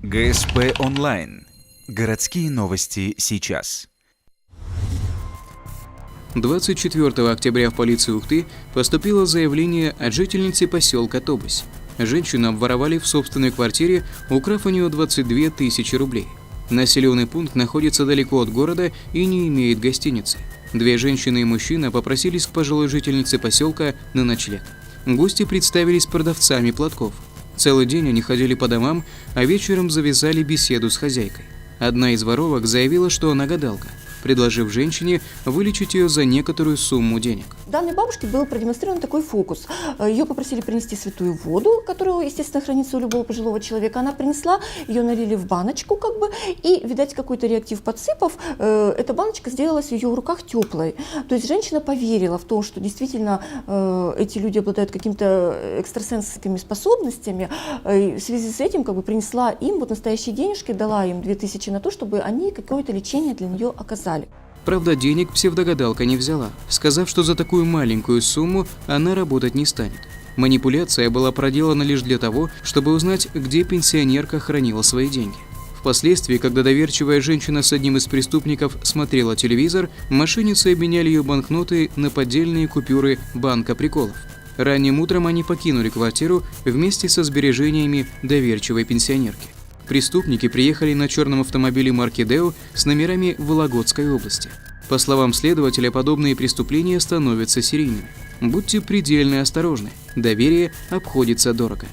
ГСП онлайн. Городские новости сейчас. 24 октября в полицию Ухты поступило заявление от жительницы поселка Тобысь. Женщину обворовали в собственной квартире, украв у нее 22 тысячи рублей. Населенный пункт находится далеко от города и не имеет гостиницы. Две женщины и мужчина попросились к пожилой жительнице поселка на ночлег. Гости представились продавцами платков. Целый день они ходили по домам, а вечером завязали беседу с хозяйкой. Одна из воровок заявила, что она гадалка, предложив женщине вылечить ее за некоторую сумму денег. Данной бабушке был продемонстрирован такой фокус. Ее попросили принести святую воду, которая, естественно, хранится у любого пожилого человека. Она принесла, ее налили в баночку, и, видать, какой-то реактив подсыпав, эта баночка сделалась в ее руках теплой. То есть женщина поверила в то, что действительно эти люди обладают какими-то экстрасенсовскими способностями. И в связи с этим принесла им настоящие денежки, дала им 2000 на то, чтобы они какое-то лечение для нее оказали. Правда, денег псевдогадалка не взяла, сказав, что за такую маленькую сумму она работать не станет. Манипуляция была проделана лишь для того, чтобы узнать, где пенсионерка хранила свои деньги. Впоследствии, когда доверчивая женщина с одним из преступников смотрела телевизор, мошенницы обменяли ее банкноты на поддельные купюры банка приколов. Ранним утром они покинули квартиру вместе со сбережениями доверчивой пенсионерки. Преступники приехали на черном автомобиле марки Део с номерами Вологодской области. По словам следователя, подобные преступления становятся серийными. Будьте предельно осторожны. Доверие обходится дорого.